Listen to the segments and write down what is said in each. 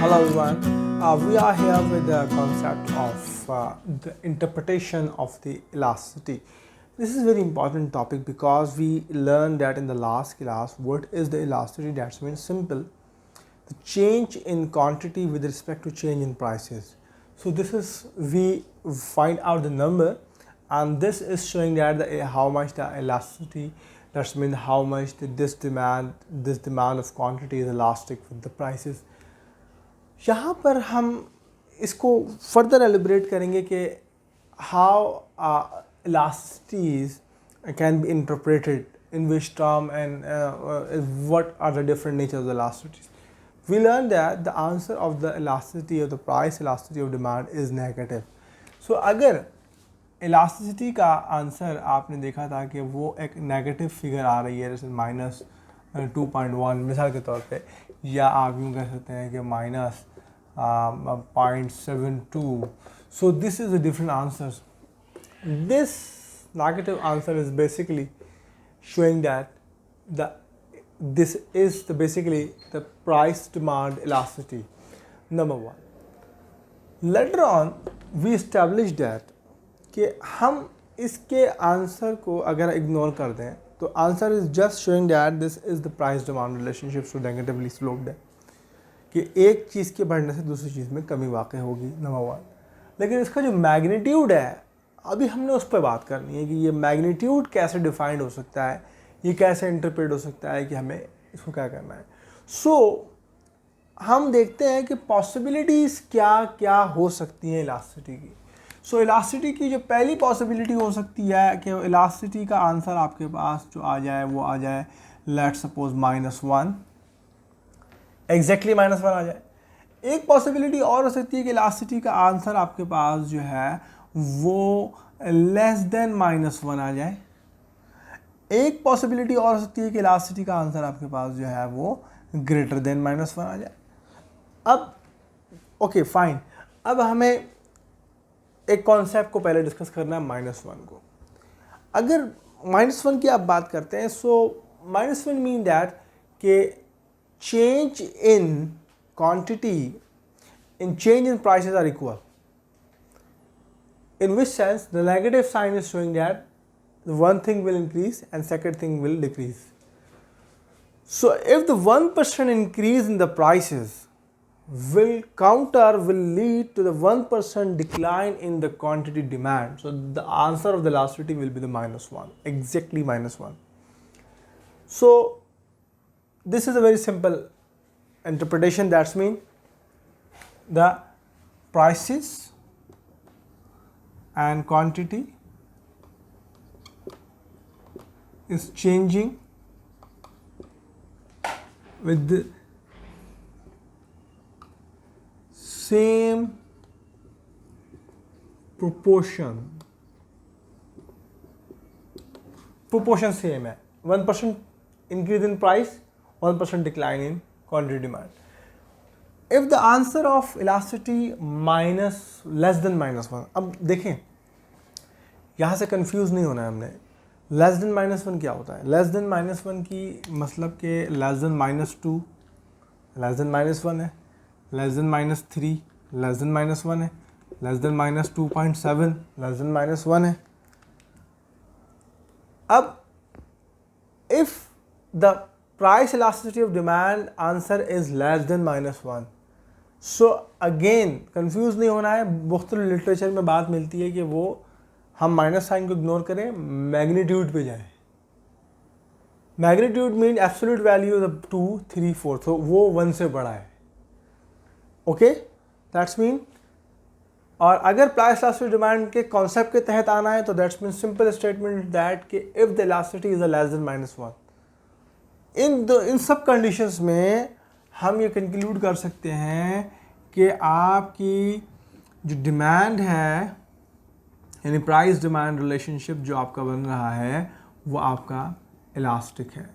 Hello everyone. We are here with the concept of the interpretation of the elasticity. This is a very important topic because we learned that in the last class what is the elasticity. That's means simple, the change in quantity with respect to change in prices. So this is, we find out the number, and this is showing that how much the elasticity, that means how much this demand of quantity is elastic with the prices. यहाँ पर हम इसको further एलिब्रेट करेंगे कि how elasticities can be interpreted, in which term, and what are the different natures of the elasticities. We learned that the answer of the elasticity of the price elasticity of demand is negative. So अगर elasticity का answer आपने देखा था कि वो एक negative figure आ रही है, जैसे -2.1 मिसाल के तौर पे, या आप यूँ कह सकते हैं कि -0.72. So this is a different answers. This negative answer is basically showing that this is basically the price demand elasticity. Number one. Later on we established that कि हम इसके आंसर को अगर इग्नोर कर दें तो answer is just showing that this is the price demand relationship so negatively sloped है, कि एक चीज़ के बढ़ने से दूसरी चीज़ में कमी वाक़ होगी, नंबर वन. लेकिन इसका जो मैग्नीट्यूड है अभी हमने उस पर बात करनी है कि ये मैग्नीट्यूड कैसे डिफाइंड हो सकता है, ये कैसे इंटरप्रेट हो सकता है, कि हमें इसको क्या करना है. सो हम देखते हैं कि पॉसिबिलिटीज़ क्या क्या हो सकती हैं इलास्टिसिटी की. सो इलास्टिसिटी की जो पहली पॉसिबिलिटी हो सकती है कि इलास्टिसिटी का आंसर आपके पास जो आ जाए वो आ जाए, लेट्स सपोज -1, एग्जैक्टली -1 आ जाए. एक पॉसिबिलिटी और हो सकती है कि इलास्टिसिटी का आंसर आपके पास जो है वो लेस देन -1 आ जाए. एक पॉसिबिलिटी और हो सकती है कि इलास्टिसिटी का आंसर आपके पास जो है वो ग्रेटर देन -1 आ जाए. अब ओके फाइन, अब हमें एक कॉन्सेप्ट को पहले डिस्कस करना है, -1 को. अगर -1 की आप बात करते हैं, सो -1 मीन दैट कि change in quantity and change in prices are equal, in which sense the negative sign is showing that the one thing will increase and second thing will decrease. So if the 1% increase in the prices will lead to the 1% decline in the quantity demand, so the answer of the elasticity will be the -1, exactly -1. So this is a very simple interpretation. That's mean the prices and quantity is changing with the same proportion same है. 1% increase in price, 1% decline in quantity demand. If the answer of elasticity less than -1, अब देखें यहाँ से confuse नहीं होना है हमने. Less than -1 क्या होता है? लेस देन -1 की मतलब कि लेस देन -2 लेस देन -1 है, लेस देन -3 लेस देन -1 है, लेस देन -2.7 लेस देन -1 है. अब if the price elasticity of demand answer is less than -1, so again confuse नहीं होना है. मुख्तलिफ लिटरेचर में बात मिलती है कि वो हम माइनस साइन को इग्नोर करें, मैग्नीट्यूड पे जाएं. मैग्नीट्यूड मीन एब्सोल्यूट वैल्यू 2, 3, 4, तो वो 1 से बड़ा है. Okay, that's mean. और अगर प्राइस इलास्टिसिटी डिमांड के कॉन्सेप्ट के तहत आना है तो that's mean simple statement that कि if the elasticity is less than -1, इन सब कंडीशंस में हम ये कंक्लूड कर सकते हैं कि आपकी जो डिमांड है, यानी प्राइस डिमांड रिलेशनशिप जो आपका बन रहा है वो आपका इलास्टिक है.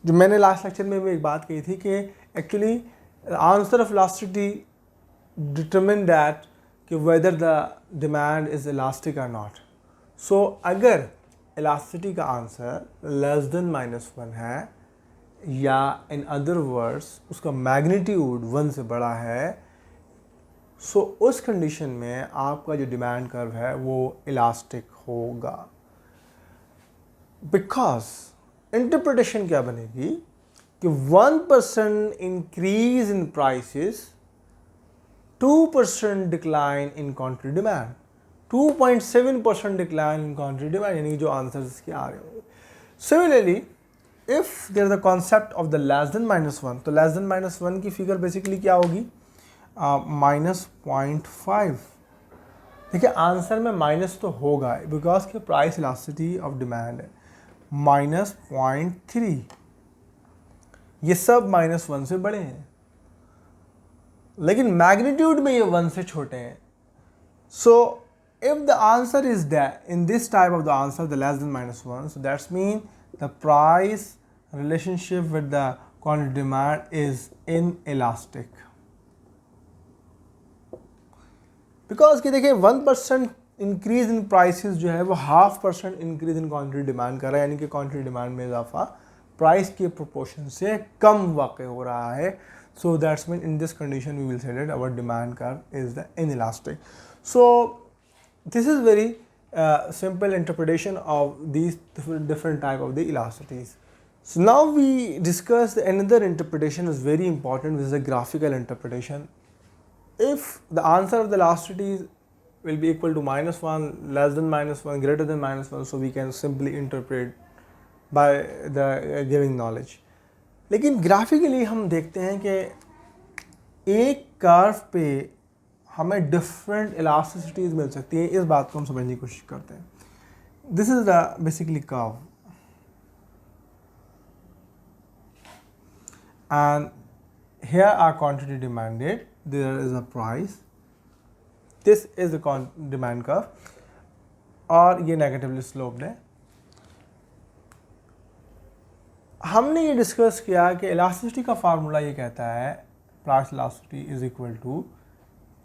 जो मैंने लास्ट लेक्चर में भी एक बात कही थी कि actually answer of elasticity determine that कि whether the demand is elastic और नॉट. सो अगर इलास्टिसिटी का आंसर लेस देन -1 है, या इन अदर वर्ड्स उसका मैग्नीट्यूड 1 से बड़ा है, सो उस कंडीशन में आपका जो डिमांड कर्व है वो इलास्टिक होगा। बिकॉज इंटरप्रिटेशन क्या बनेगी कि 1% increase in prices, 2% decline in country demand, 2.7% decline in country demand, यानी जो आंसर्स इसके आ रहे होंगे। Similarly if there is the concept of the less than -1, तो लेस देन -1 की फिगर बेसिकली क्या होगी, -0.5। देखिए आंसर में माइनस तो होगा बिकॉज के प्राइस इलास्टिसिटी ऑफ डिमांड है -0.3, ये सब -1 से बड़े हैं, लेकिन मैग्नीट्यूड में ये 1 से छोटे हैं। सो if the answer is that in this type of the answer, the less than -1, so that's mean the price relationship with the quantity demand is inelastic, because कि देखिए 1% इंक्रीज इन प्राइसेस जो है वो 0.5% इंक्रीज इन क्वांटिटी डिमांड कर रहा है, यानी कि क्वांटिटी डिमांड में इजाफा प्राइस के प्रोपोर्शन से कम वाक़ हो रहा है। So that's mean in this condition we will say that our demand curve is the inelastic. So this is very simple interpretation of these different type of the elasticities. So now we discuss another interpretation is very important, which is a graphical interpretation. If the answer of the elasticities will be equal to -1, less than -1, greater than -1, so we can simply interpret by the giving knowledge. लेकिन graphically हम देखते हैं कि एक curve पे हमें different इलास्टिसिटीज मिल सकती है, इस बात को हम समझने की कोशिश करते हैं। This is the basically curve and here are quantity demanded, there is a price, this is the demand curve और ये नेगेटिवली स्लोप्ड है। हमने ये डिस्कस किया कि इलास्टिसिटी का फार्मूला ये कहता है price elasticity is equal to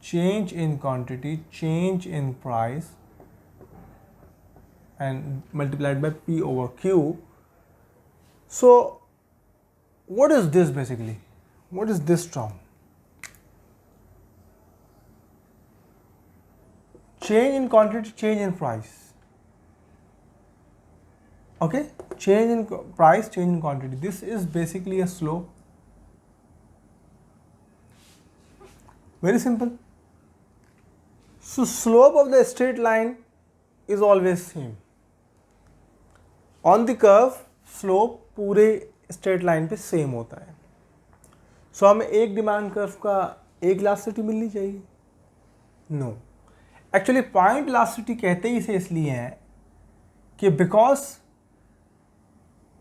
change in quantity, change in price and multiplied by P over Q. So what is this basically? What is this term? Change in quantity, change in price. Okay, change in price, change in quantity. This is basically a slope. Very simple. So slope of the straight line is always same. On the curve, slope पूरे straight line पे same होता है। So हमें एक demand curve का एक elasticity मिलनी चाहिए? No. Actually पॉइंट इलास्टिसिटी कहते ही इसे इसलिए हैं कि बिकॉज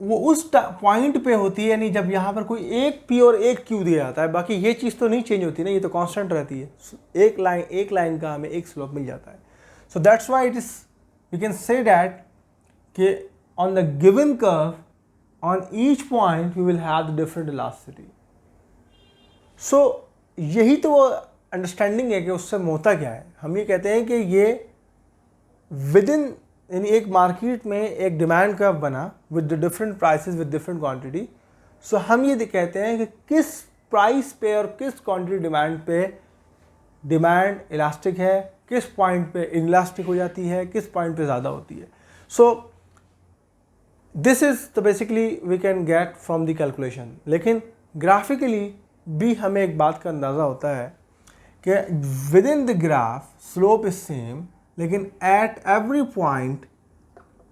वो उस पॉइंट पे होती है, यानी जब यहाँ पर कोई एक P और एक Q दिया जाता है, बाकी ये चीज़ तो नहीं चेंज होती ना, ये तो कांस्टेंट रहती है। एक लाइन का हमें एक स्लोप मिल जाता है। So that's why it is we can say that कि on the given curve on each point we will have the different elasticity. So यही तो वो अंडरस्टैंडिंग है कि उससे होता क्या है। हम ये कहते हैं कि ये विद इन, यानी एक मार्केट में एक डिमांड कर्व बना with the different prices with different quantity. So हम ये कहते हैं कि किस प्राइस पे और किस क्वांटिटी डिमांड पे डिमांड इलास्टिक है, किस पॉइंट पे इनइलास्टिक हो जाती है, किस पॉइंट पे ज़्यादा होती है। So this is the basically we can get from the calculation. लेकिन ग्राफिकली भी हमें एक बात का अंदाज़ा होता है कि within the graph slope is same, लेकिन at every point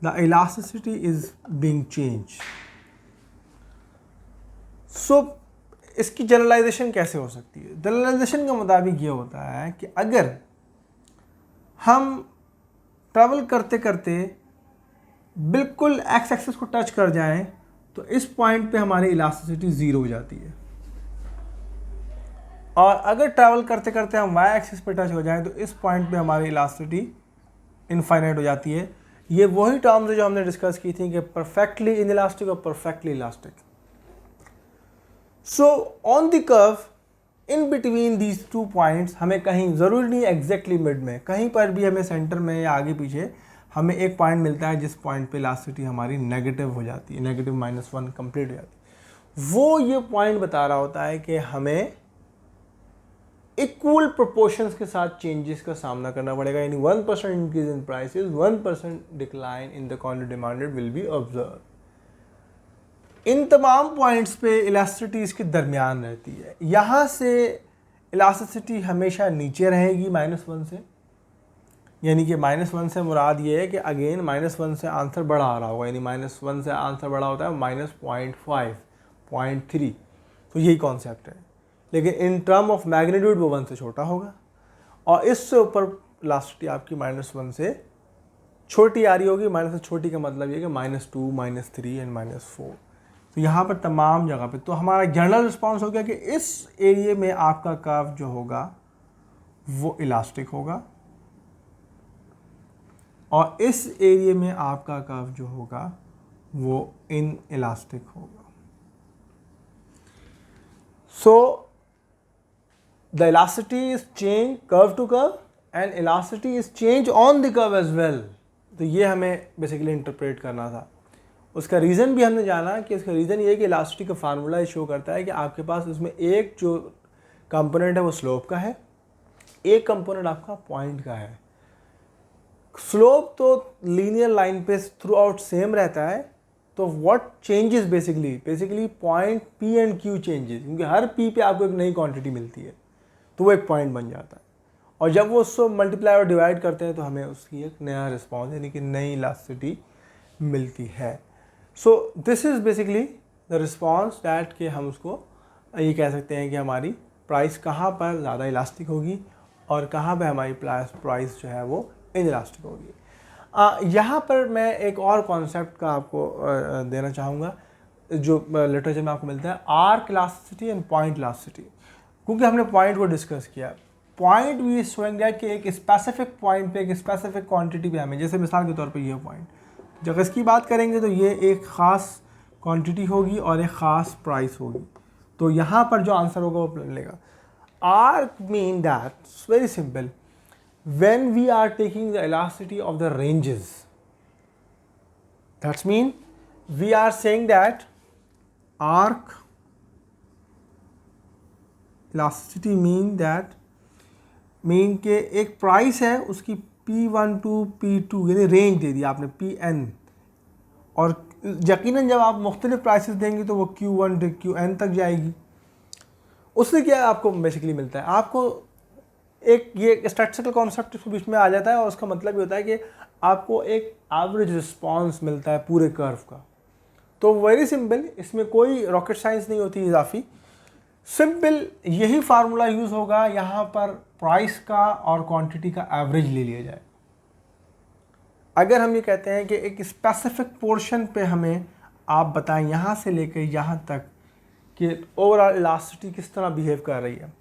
the elasticity is being changed. So इसकी जनरलाइजेशन कैसे हो सकती है? जनरलाइजेशन का मुताबिक ये होता है कि अगर हम ट्रैवल करते करते बिल्कुल एक्स एक्सिस को टच कर जाएं तो इस पॉइंट पे हमारी इलास्टिसिटी 0 हो जाती है, और अगर ट्रैवल करते करते हम वाई एक्सिस पे टच हो जाएं तो इस पॉइंट पे हमारी इलास्टिसिटी इनफाइनाइट हो जाती है। ये वही टर्म्स है जो हमने डिस्कस की थी कि परफेक्टली इनइलास्टिक और perfectly elastic. So on the curve in between these 2 points हमें कहीं ज़रूरी नहीं एग्जैक्टली मिड में, कहीं पर भी हमें सेंटर में या आगे पीछे हमें एक पॉइंट मिलता है जिस पॉइंट पे इलास्टिसिटी हमारी नेगेटिव हो जाती है, नेगेटिव -1 कंप्लीट हो जाती है। वो ये पॉइंट बता रहा होता है कि हमें इक्वल प्रोपोर्शंस के साथ चेंजेस का सामना करना पड़ेगा, यानी 1% increase in prices, 1% decline in the quantity demanded will be observe. इन तमाम पॉइंट्स पे इलास्टिसिटी इसके दरमियान रहती है। यहाँ से इलास्टिसिटी हमेशा नीचे रहेगी -1 से, यानी कि -1 से मुराद ये है कि अगेन -1 से आंसर बड़ा आ रहा होगा, यानी -1 से आंसर बड़ा होता है -0.5, 0.3, तो यही कॉन्सेप्ट है। लेकिन इन टर्म ऑफ मैग्नीट्यूड वो 1 से छोटा होगा, और इससे ऊपर इलास्टिसिटी आपकी -1 से छोटी आ रही होगी। माइनस से छोटी का मतलब ये कि -2, -3 एंड -4। तो यहाँ पर तमाम जगह पे तो हमारा जनरल रिस्पॉन्स हो गया कि इस एरिया में आपका कर्व जो होगा वो इलास्टिक होगा, और इस एरिया में आपका कर्व जो होगा वो इन इलास्टिक होगा। So the elasticity is change curve to curve and elasticity is change on the curve as well. तो ये हमें बेसिकली इंटरप्रेट करना था। उसका रीज़न भी हमने जाना कि इसका रीज़न ये है कि इलास्टिसिटी का फार्मूला शो करता है कि आपके पास इसमें एक जो कंपोनेंट है वो स्लोप का है, एक कंपोनेंट आपका पॉइंट का है। स्लोप तो लीनियर लाइन पे थ्रू आउट सेम रहता है, तो what changes basically point P and Q changes, क्योंकि हर पी पे आपको एक नई क्वांटिटी मिलती है तो वो एक पॉइंट बन जाता है, और जब वो उसको मल्टीप्लाई और डिवाइड करते हैं तो हमें उसकी एक नया रिस्पॉन्स यानी कि नई इलास्टिसिटी मिलती है। So this is basically the response that के हम उसको ये कह सकते हैं कि हमारी प्राइस कहाँ पर ज़्यादा इलास्टिक होगी और कहाँ पर हमारी प्राइस जो है वो इनइलास्टिक होगी। यहाँ पर मैं एक और कॉन्सेप्ट का आपको देना चाहूँगा जो लिटरेचर में आपको मिलता है, arc elasticity and point elasticity. क्योंकि हमने पॉइंट को डिस्कस किया, पॉइंट वी शोइंग दैट कि एक स्पेसिफिक पॉइंट पे एक स्पेसिफिक क्वांटिटी पे हमें, जैसे मिसाल के तौर पे ये पॉइंट, जब इसकी बात करेंगे तो ये एक ख़ास क्वांटिटी होगी और एक ख़ास प्राइस होगी, तो यहाँ पर जो आंसर होगा वो मिलेगा। Arc mean that very simple, when we are taking the elasticity of the ranges, that's mean we are saying that arc elasticity mean के एक प्राइस है उसकी P1 to P2 यानी रेंज दे दी आपने Pn, और यकीनन जब आप मुख्तलिफ प्राइसेस देंगे तो वो Q1 से Qn तक जाएगी। उससे क्या आपको बेसिकली मिलता है, आपको एक ये स्टैटिस्टिकल कॉन्सेप्ट इसके बीच में आ जाता है, और उसका मतलब ये होता है कि आपको एक एवरेज रिस्पांस मिलता है पूरे कर्व का। तो वेरी सिंपल, इसमें कोई रॉकेट साइंस नहीं होती इजाफी, सिंपल यही फार्मूला यूज़ होगा। यहाँ पर प्राइस का और क्वांटिटी का एवरेज ले लिया जाए। अगर हम ये कहते हैं कि एक स्पेसिफिक पोर्शन पे हमें आप बताएं यहाँ से लेकर यहाँ तक कि ओवरऑल इलास्टिसिटी किस तरह बिहेव कर रही है,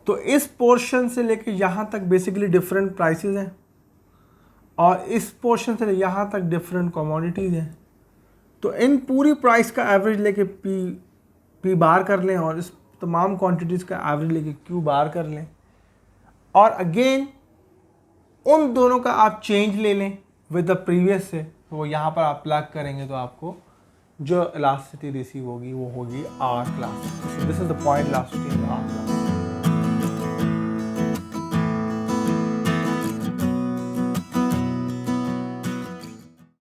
तो इस पोर्शन से लेकर यहाँ तक बेसिकली डिफरेंट प्राइसेस हैं, और इस पोर्शन से यहाँ तक डिफरेंट कमोडिटीज़ हैं। तो इन पूरी प्राइस का एवरेज लेके पी बार कर लें, और इस तमाम क्वांटिटीज़ का एवरेज लेके क्यू बार कर लें, और अगेन उन दोनों का आप चेंज ले लें विद द प्रीवियस से, तो यहाँ पर आप प्लग करेंगे तो आपको जो इलास्टिसिटी रिसीव होगी वो होगी arc elasticity. This is the point elasticity and arc elasticity.